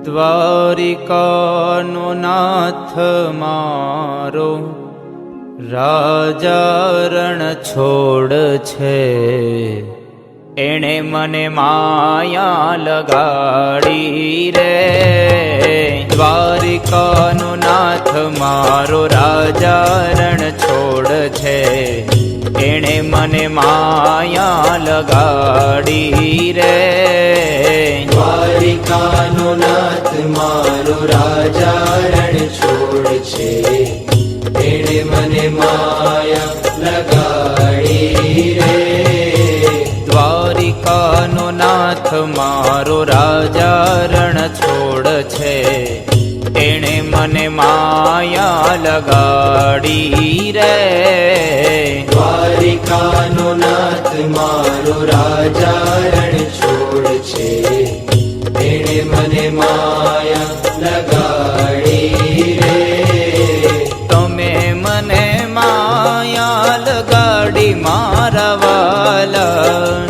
દ્વારિકાનો નાથ મારો રાજા રણ છોડ છે, એણે મને માયા લગાડી રે. દ્વારિકાનો નાથ મારો રાજા રણ છોડ છે, એણે મને માયા લગાડી રે. દ્વારિકાનો નાથ મારો રાજા રણ છોડ છે, એણે મને માયા લગાડી રે. દ્વારિકાનો નાથ મારો રાજા રણ છોડ છે, એણે મને માયા લગાડી રે. દ્વારિકાનો નાથ મારો રાજા રણ છોડ છે, એણે મને માયા લગાડી રે. તમે મને માયા લગાડી મારા વાલા,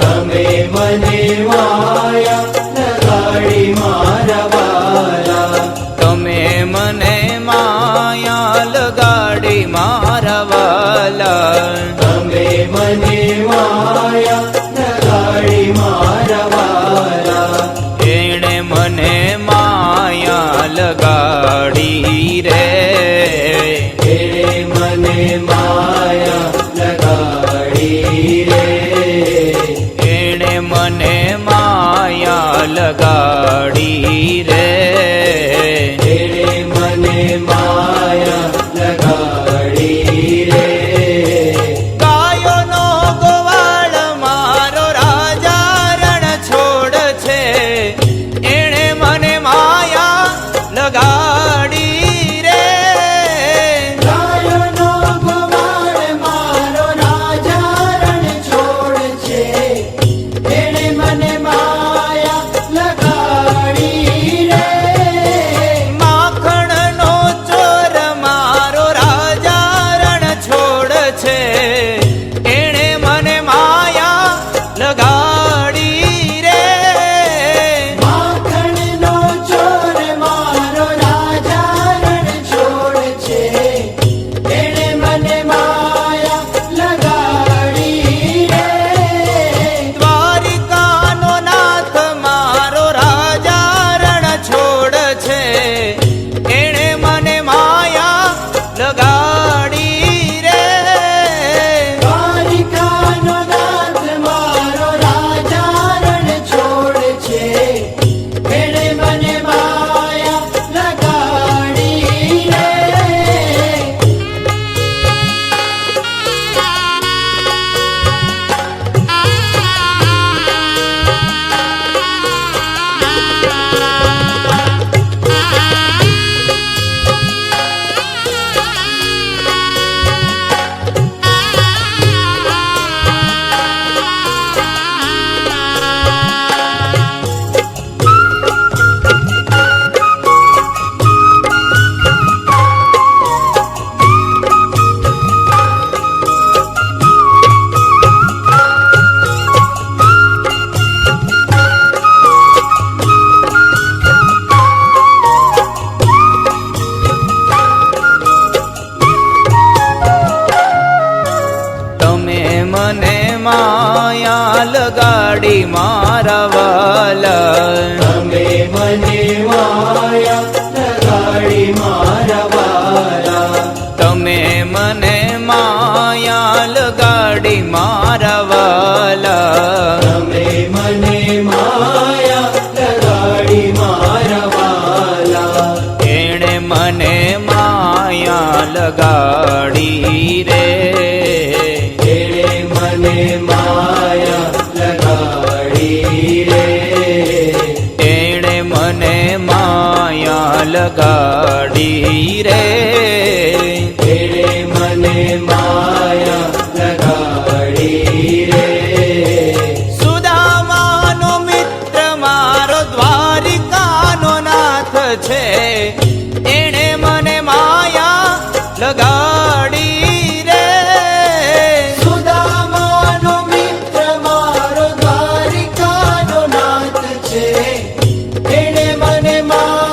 તમે મને માયા લગાડી મારા વાલા. તમે મને માયા લગાડી મારા વાલા. તમે મને માયા લગાડી મારા વાલા. એણે મને માયા લગાડી રે. એણે મને માયા લગાડી રે. એણે મને માયા લગાડી રે. એણે મને માયા લગાડી રે. ગાયોનો ગોવાળ મારો રાજા રણ છોડ છે, એણે મને માયા લગાડી રે. ગાયોનો ગોવાળ મારો રાજા રણ છોડ છે, એણે મને માયા લગાડી રે. માખણનો ચોર મારો રાજા રણ છોડ છે, એણે મને માયા લગાડી રે. માખણનો ચોર મારો રાજા રણ છોડ છે, એણે મને માયા લગાડી રે. દ્વારિકાનો નાથ મારો રાજા રણ છોડ છે, એણે મને માયા લગાડી રે. દ્વારિકાનો નાથ મારો રાજા રણ છોડ છે, એણે મને માયા લગાડી રે. તમે મને માયા લગાડી મારા વાલા. તમે મને માયા લગાડી મારા વાલા. તમે મને માયા લગાડી મારા વાલા. તમે મને માયા લગાડી મારા વાલા. એણે મને માયા લગાડી રે. એણે મને માયા લગાડી રે. એણે મને માયા લગાડી રે. એણે મને માયા લગાડી રે. સુદામાનો મિત્ર મારો દ્વારિકાનો નાથ છે, એણે મને માયા લગાડી રે. સુદામાનો મિત્ર મારો દ્વારિકાનો નાથ છે, એણે મને માયા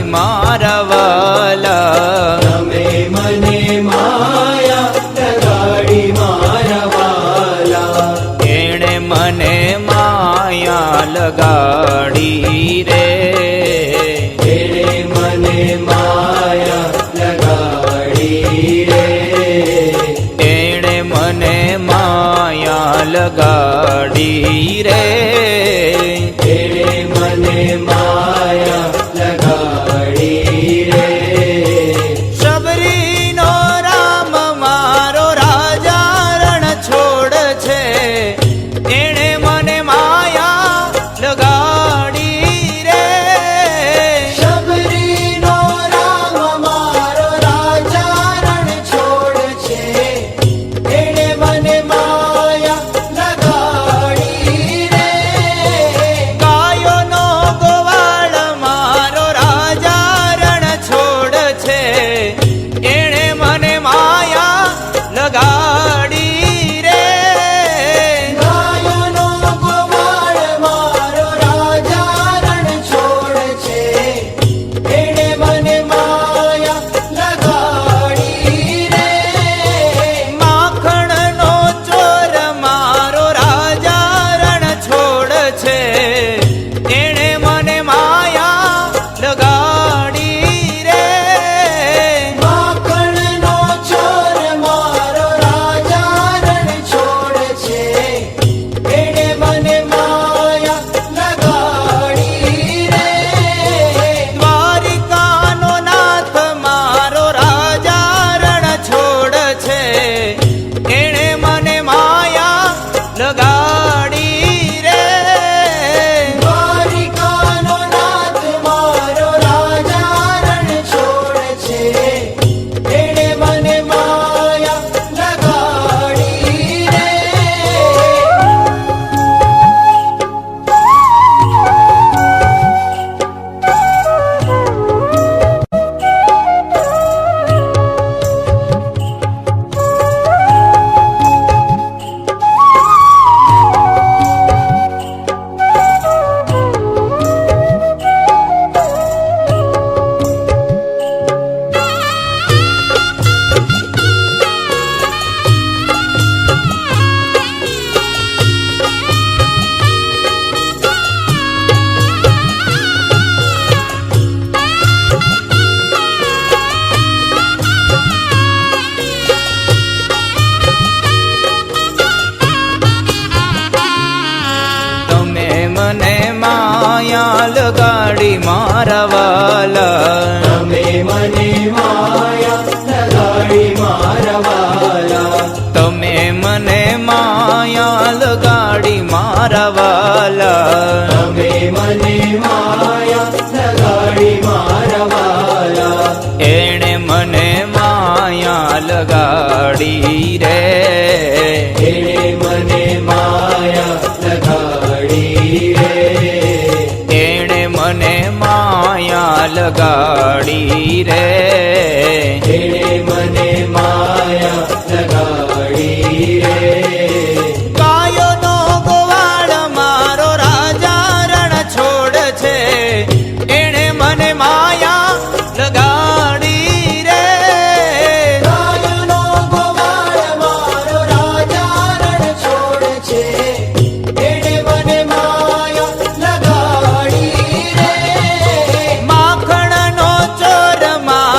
લગાડી મારા વાલા. તમે મને માયા લગાડી મારા વાલા. એણે મને માયા લગાડી રે. એણે મને માયા લગાડી રે. એણે મને માયા લગાડી રે. એણે મને માયા લગાડી રે. શબરીનો રામ મારો રાજા રણ છોડ છે. એણે મને માયા લગાડી રે. શબરીનો રામ મારો રાજા રણ છોડ છે. એણે મને માયા લગાડી રે. ગાયોનો ગોવાળ મારો રાજા રણ છોડ છે. એણે મને માયા લગાડી રે. ગાયોનો ગોવાળ મારો રાજા રણ છોડ છે. એણે મને માયા લગાડી રે. માખણનો ચોર મારો રાજા રણ છોડ છે. એણે મને માયા લગાડી રે. માખણનો ચોર મારો રાજા રણ છોડ છે. એણે મને માયા લગાડી રે. દ્વારિકાનો નાથ મારો રાજા રણ છોડ છે. એણે મને માયા લગાડી રે. દ્વારિકાનો નાથ મારો રાજા રણ છોડ છે. એણે મને માયા લગાડી રે. તમે મને માયા લગાડી મારા વાલા. તમે મને માયા લગાડી મારા વાલા. તમે મને માયા લગાડી મારા વાલા. તમે મને માયા લગાડી મારા વાલા. એણે મને માયા લગાડી રે. એણે મને માયા લગાડી રે. એણે મને માયા લગાડી રે. એણે મને માયા લગાડી રે. ગાયોનો ગોવાળ મારો રાજા રણ છોડ છે. એણે મને માયા લગાડી રે. ગાયોનો ગોવાળ મારો રાજા રણ છોડ છે. એણે મને માયા લગાડી રે. માખણનો ચોર મારો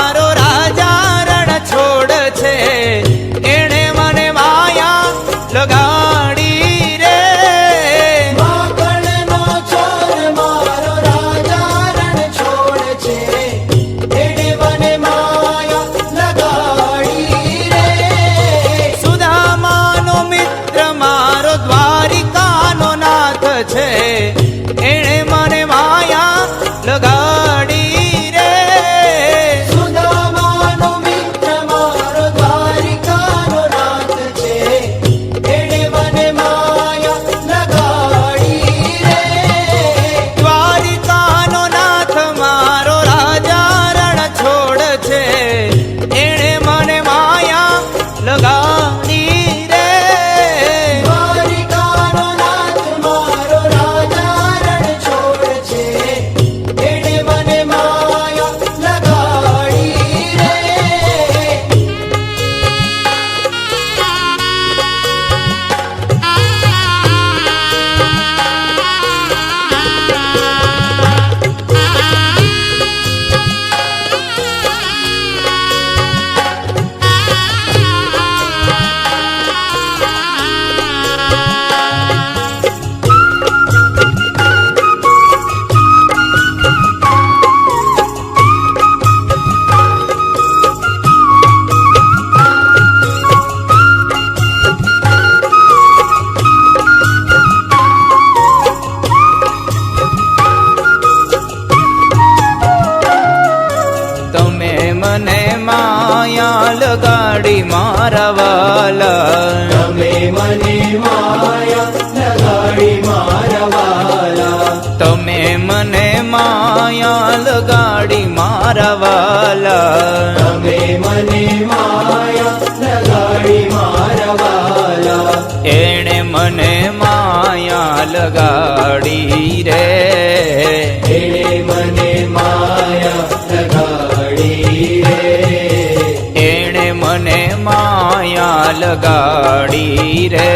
માયા લગાડી મારા વાલા તમે મને માયા લગાડી મારા વાલા એણે મને માયા લગાડી રે એણે મને માયા લગાડી રે એણે મને માયા લગાડી રે